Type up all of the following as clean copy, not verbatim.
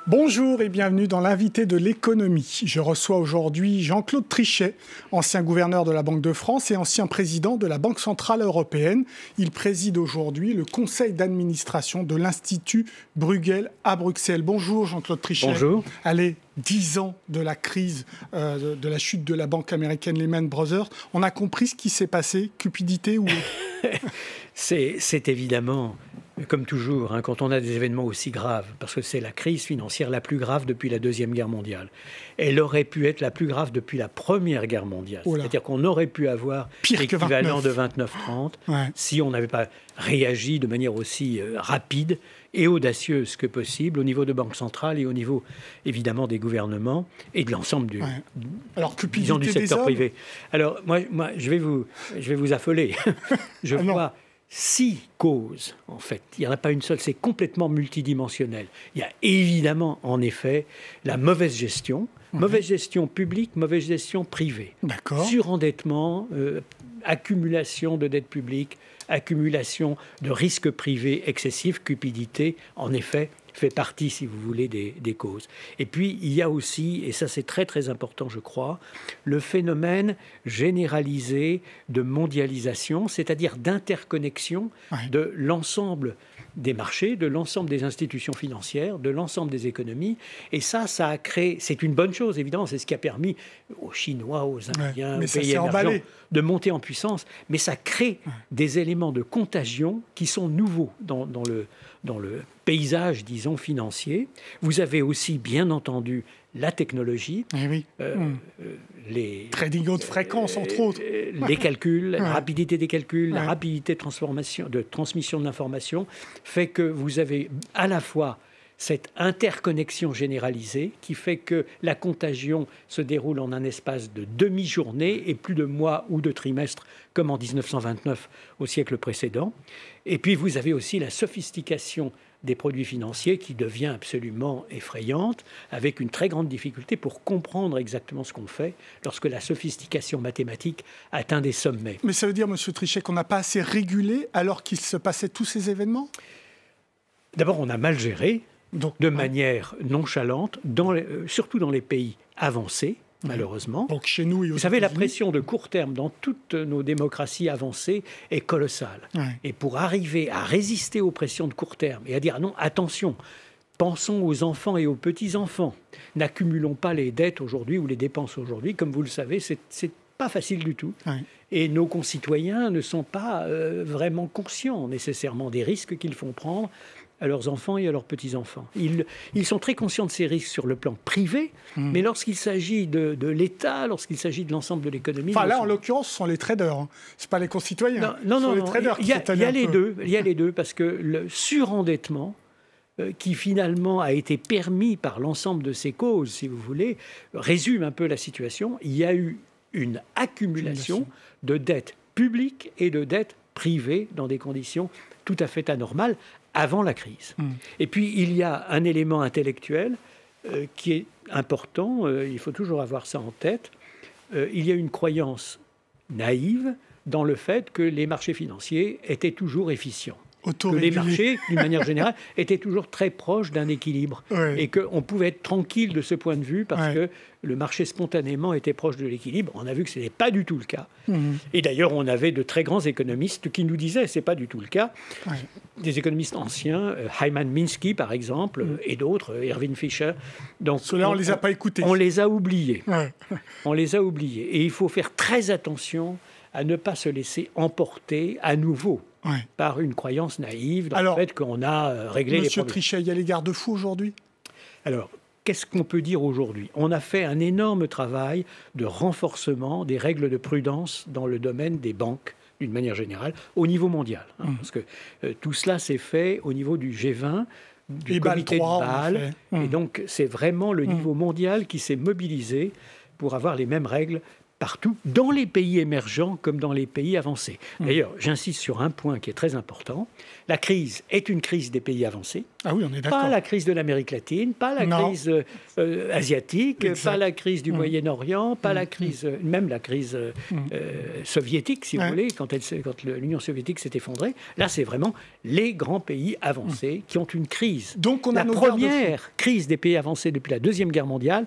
Bonjour et bienvenue dans l'invité de l'économie. Je reçois aujourd'hui Jean-Claude Trichet, ancien gouverneur de la Banque de France et ancien président de la Banque centrale européenne. Il préside aujourd'hui le conseil d'administration de l'Institut Bruegel à Bruxelles. Bonjour Jean-Claude Trichet. Bonjour. Allez, 10 ans de la crise, de la chute de la banque américaine Lehman Brothers. On a compris ce qui s'est passé, cupidité ou... C'est évidemment... Comme toujours, quand on a des événements aussi graves, parce que c'est la crise financière la plus grave depuis la Deuxième Guerre mondiale. Elle aurait pu être la plus grave depuis la Première Guerre mondiale. C'est-à-dire qu'on aurait pu avoir l'équivalent de 29-30 si on n'avait pas réagi de manière aussi rapide et audacieuse que possible au niveau de banque centrale et au niveau, évidemment, des gouvernements et de l'ensemble du, du secteur privé. Alors, moi je vais vous affoler. Je vois... 6 causes, en fait. Il n'y en a pas une seule, c'est complètement multidimensionnel. Il y a évidemment, en effet, la mauvaise gestion. Mauvaise gestion publique, mauvaise gestion privée. Surendettement, accumulation de dettes publiques, accumulation de risques privés excessifs, cupidité, en effet, fait partie, si vous voulez, des causes. Et puis, il y a aussi, et ça c'est très très important, je crois, le phénomène généralisé de mondialisation, c'est-à-dire d'interconnexion de l'ensemble des marchés, de l'ensemble des institutions financières, de l'ensemble des économies. Et ça a créé... C'est une bonne chose, évidemment. C'est ce qui a permis aux Chinois, aux Indiens, aux pays émergents de monter en puissance. Mais ça crée des éléments de contagion qui sont nouveaux dans le paysage, disons, financier. Vous avez aussi, bien entendu, la technologie, les trading haute fréquence, entre autres. Les calculs, la rapidité des calculs, la rapidité de transmission de l'information fait que vous avez à la fois cette interconnexion généralisée qui fait que la contagion se déroule en un espace de demi-journée et plus de mois ou de trimestres, comme en 1929 au siècle précédent. Et puis vous avez aussi la sophistication des produits financiers qui devient absolument effrayante, avec une très grande difficulté pour comprendre exactement ce qu'on fait lorsque la sophistication mathématique atteint des sommets. Mais ça veut dire, Monsieur Trichet, qu'on n'a pas assez régulé alors qu'il se passait tous ces événements ? D'abord, on a mal géré, de manière nonchalante, surtout dans les pays avancés, malheureusement. Donc chez nous, vous savez, la pression de court terme dans toutes nos démocraties avancées est colossale. Et pour arriver à résister aux pressions de court terme et à dire non, attention, pensons aux enfants et aux petits-enfants. N'accumulons pas les dettes aujourd'hui ou les dépenses aujourd'hui. Comme vous le savez, c'est pas facile du tout. Et nos concitoyens ne sont pas vraiment conscients nécessairement des risques qu'ils font prendre à leurs enfants et à leurs petits-enfants. Ils sont très conscients de ces risques sur le plan privé, mais lorsqu'il s'agit de l'État, lorsqu'il s'agit de l'ensemble de l'économie... Enfin là, en l'occurrence, ce sont les traders, hein. Ce n'est pas les concitoyens. Non, les traders il y a les deux. Il y a les deux, parce que le surendettement, qui finalement a été permis par l'ensemble de ces causes, si vous voulez, résume un peu la situation. Il y a eu une accumulation de dettes publiques et de dettes privées dans des conditions tout à fait anormales avant la crise. Et puis, il y a un élément intellectuel qui est important, il faut toujours avoir ça en tête. Il y a une croyance naïve dans le fait que les marchés financiers étaient toujours efficients. Que les marchés, d'une manière générale, étaient toujours très proches d'un équilibre. Et qu'on pouvait être tranquille de ce point de vue parce que le marché spontanément était proche de l'équilibre. On a vu que ce n'est pas du tout le cas. Et d'ailleurs, on avait de très grands économistes qui nous disaient que ce n'est pas du tout le cas. Des économistes anciens, Hyman Minsky par exemple, et d'autres, Irving Fisher. Donc, ceux-là, on ne les a pas écoutés. On les a oubliés. On les a oubliés. Et il faut faire très attention à ne pas se laisser emporter à nouveau par une croyance naïve dans le fait qu'on a réglé les problèmes. Monsieur Trichet, il y a les garde-fous aujourd'hui ? Alors, qu'est-ce qu'on peut dire aujourd'hui ? On a fait un énorme travail de renforcement des règles de prudence dans le domaine des banques, d'une manière générale, au niveau mondial. Parce que tout cela s'est fait au niveau du G20, du comité de Bâle. Et donc, c'est vraiment le niveau mondial qui s'est mobilisé pour avoir les mêmes règles partout, dans les pays émergents comme dans les pays avancés. D'ailleurs, j'insiste sur un point qui est très important. La crise est une crise des pays avancés. Ah oui, on est d'accord. Pas la crise de l'Amérique latine, pas la crise asiatique, pas la crise du Moyen-Orient, pas la crise, même la crise soviétique, si vous voulez, quand l'Union soviétique s'est effondrée. Là, c'est vraiment les grands pays avancés qui ont une crise. Donc, la première crise des pays avancés depuis la Deuxième Guerre mondiale,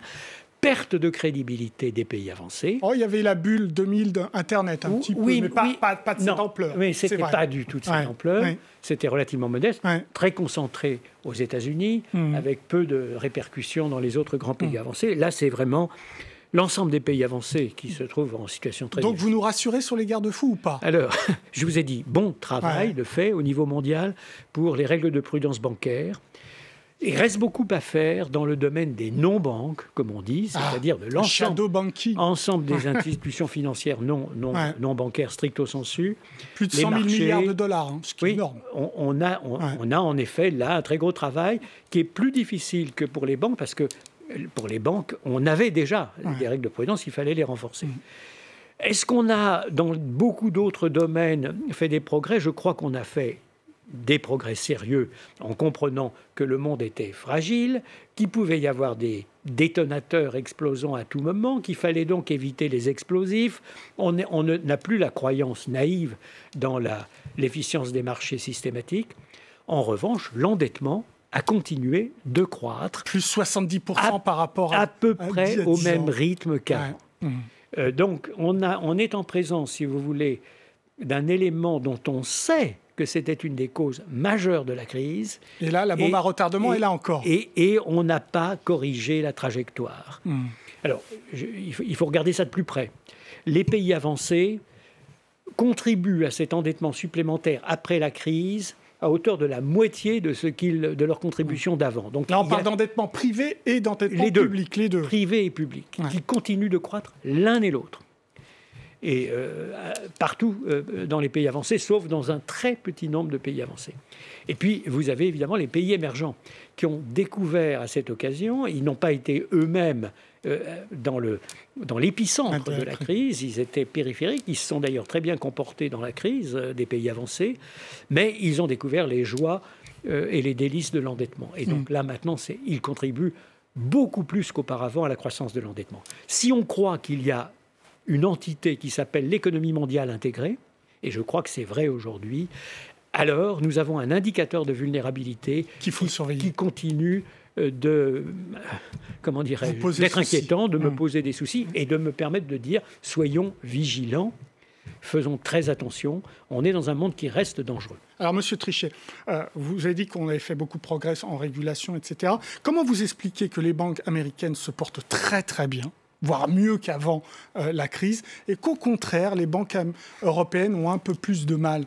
perte de crédibilité des pays avancés. Oh, il y avait la bulle 2000 d'Internet, un petit peu, mais pas de cette ampleur. Mais ce n'était pas du tout de cette ampleur. C'était relativement modeste, très concentré aux États-Unis, avec peu de répercussions dans les autres grands pays avancés. Là, c'est vraiment l'ensemble des pays avancés qui se trouvent en situation très difficile. Donc, vous nous rassurez sur les garde-fous ou pas? Alors, je vous ai dit, bon travail de fait au niveau mondial pour les règles de prudence bancaire. Il reste beaucoup à faire dans le domaine des non-banques, comme on dit, c'est-à-dire de l'ensemble des institutions financières non bancaires stricto sensu. Plus de 100 000 milliards de dollars, ce qui est énorme. On a en effet là un très gros travail qui est plus difficile que pour les banques, parce que pour les banques, on avait déjà des règles de prudence, il fallait les renforcer. Est-ce qu'on a, dans beaucoup d'autres domaines, fait des progrès? Je crois qu'on a fait des progrès sérieux en comprenant que le monde était fragile, qu'il pouvait y avoir des détonateurs explosant à tout moment, qu'il fallait donc éviter les explosifs. On n'a plus la croyance naïve dans l'efficience des marchés systématiques. En revanche, l'endettement a continué de croître. Plus 70% par rapport à peu près au même rythme qu'avant. Donc on est en présence, si vous voulez, d'un élément dont on sait que c'était une des causes majeures de la crise. Et là, la bombe à retardement est là encore. Et on n'a pas corrigé la trajectoire. Alors, il faut regarder ça de plus près. Les pays avancés contribuent à cet endettement supplémentaire après la crise à hauteur de la moitié de leur contribution d'avant. Donc là, on parle d'endettement privé et d'endettement public, les deux. Privé et public, qui continuent de croître l'un et l'autre. Et partout dans les pays avancés, sauf dans un très petit nombre de pays avancés. Et puis, vous avez évidemment les pays émergents qui ont découvert à cette occasion, ils n'ont pas été eux-mêmes dans l'épicentre de la crise, ils étaient périphériques, ils se sont d'ailleurs très bien comportés dans la crise des pays avancés, mais ils ont découvert les joies et les délices de l'endettement. Et donc là, maintenant, ils contribuent beaucoup plus qu'auparavant à la croissance de l'endettement. Si on croit qu'il y a une entité qui s'appelle l'économie mondiale intégrée, et je crois que c'est vrai aujourd'hui, alors nous avons un indicateur de vulnérabilité qui continue d'être inquiétant, de me poser des soucis et de me permettre de dire soyons vigilants, faisons très attention, on est dans un monde qui reste dangereux. Alors, Monsieur Trichet, vous avez dit qu'on avait fait beaucoup de progrès en régulation, etc. Comment vous expliquez que les banques américaines se portent très très bien, voire mieux qu'avant la crise, et qu'au contraire, les banques européennes ont un peu plus de mal?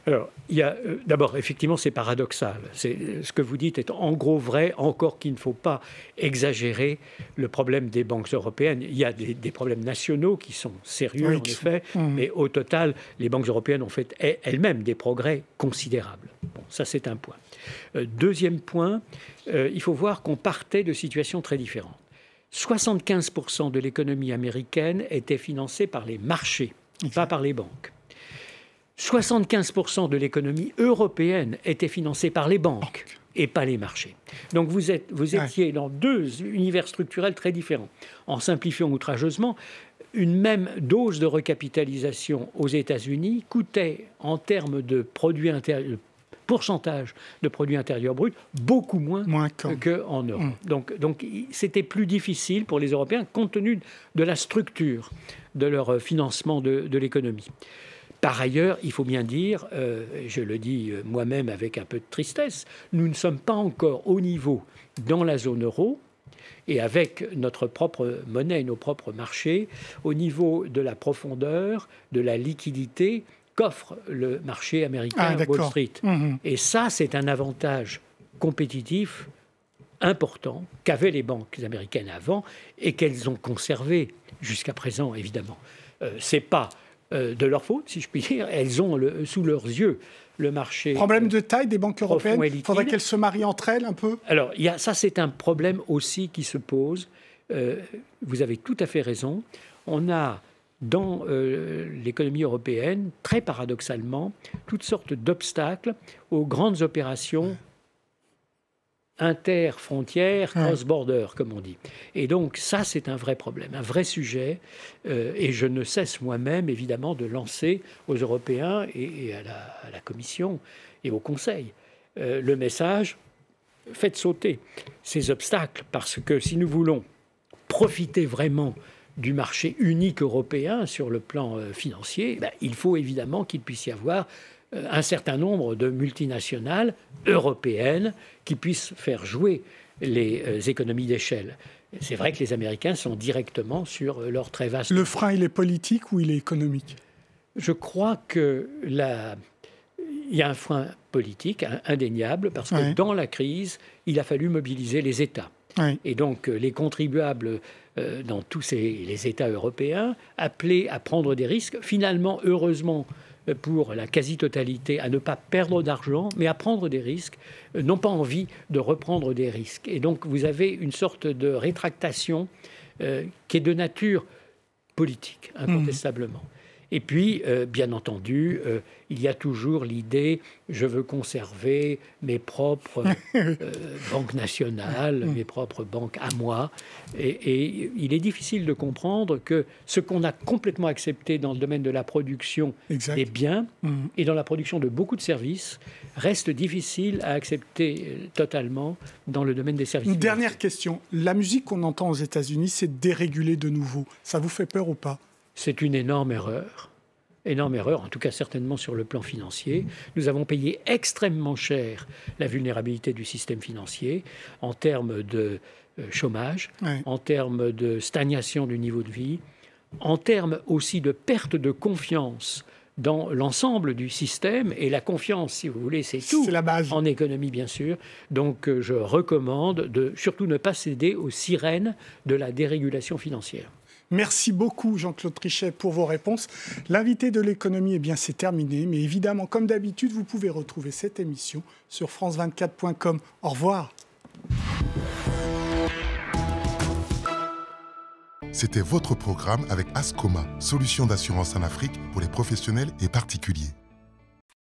Alors, d'abord, effectivement, c'est paradoxal. Ce que vous dites est en gros vrai, encore qu'il ne faut pas exagérer le problème des banques européennes. Il y a des problèmes nationaux qui sont sérieux, en effet, mais au total, les banques européennes ont fait elles-mêmes des progrès considérables. Bon, ça, c'est un point. Deuxième point, il faut voir qu'on partait de situations très différentes. 75% de l'économie américaine était financée par les marchés, pas par les banques. 75% de l'économie européenne était financée par les banques et pas les marchés. Donc vous étiez dans deux univers structurels très différents. En simplifiant outrageusement, une même dose de recapitalisation aux États-Unis coûtait, en termes de pourcentage de produit intérieur brut, beaucoup moins qu'en Europe. Donc c'était plus difficile pour les Européens compte tenu de la structure de leur financement de l'économie. Par ailleurs, il faut bien dire, je le dis moi-même avec un peu de tristesse, nous ne sommes pas encore au niveau dans la zone euro et avec notre propre monnaie, nos propres marchés, au niveau de la profondeur, de la liquidité qu'offre le marché américain Wall Street. Et ça, c'est un avantage compétitif important qu'avaient les banques américaines avant et qu'elles ont conservé jusqu'à présent, évidemment. C'est pas de leur faute, si je puis dire. Elles ont sous leurs yeux le marché. Problème de taille des banques européennes. Il faudrait qu'elles se marient entre elles un peu. Alors, ça, c'est un problème aussi qui se pose. Vous avez tout à fait raison. on a dans l'économie européenne, très paradoxalement, toutes sortes d'obstacles aux grandes opérations inter-frontières, cross-border, comme on dit. Et donc ça, c'est un vrai problème, un vrai sujet. Et je ne cesse moi-même, évidemment, de lancer aux Européens et à la Commission et au Conseil le message, faites sauter ces obstacles, parce que si nous voulons profiter vraiment du marché unique européen sur le plan financier, il faut évidemment qu'il puisse y avoir un certain nombre de multinationales européennes qui puissent faire jouer les économies d'échelle. C'est vrai que les Américains sont directement sur leur très vaste... Le frein, il est politique ou il est économique? Je crois qu'il y a un frein politique indéniable, parce que dans la crise, il a fallu mobiliser les États. Et donc les contribuables dans tous les États européens appelés à prendre des risques, finalement, heureusement, pour la quasi-totalité, à ne pas perdre d'argent, mais à prendre des risques, n'ont pas envie de reprendre des risques. Et donc vous avez une sorte de rétractation qui est de nature politique, incontestablement. Et puis, bien entendu, il y a toujours l'idée, je veux conserver mes propres banques nationales, mes propres banques à moi. Et il est difficile de comprendre que ce qu'on a complètement accepté dans le domaine de la production des biens et dans la production de beaucoup de services reste difficile à accepter totalement dans le domaine des services. Une dernière question. La musique qu'on entend aux États-Unis, c'est dérégulé de nouveau. Ça vous fait peur ou pas ? C'est une énorme erreur. Énorme erreur, en tout cas certainement sur le plan financier. Nous avons payé extrêmement cher la vulnérabilité du système financier en termes de chômage, en termes de stagnation du niveau de vie, en termes aussi de perte de confiance dans l'ensemble du système. Et la confiance, si vous voulez, c'est tout. C'est la base. En économie, bien sûr. Donc je recommande de surtout ne pas céder aux sirènes de la dérégulation financière. Merci beaucoup Jean-Claude Trichet pour vos réponses. L'invité de l'économie, c'est terminé. Mais évidemment, comme d'habitude, vous pouvez retrouver cette émission sur france24.com. Au revoir. C'était votre programme avec Ascoma, solution d'assurance en Afrique pour les professionnels et particuliers.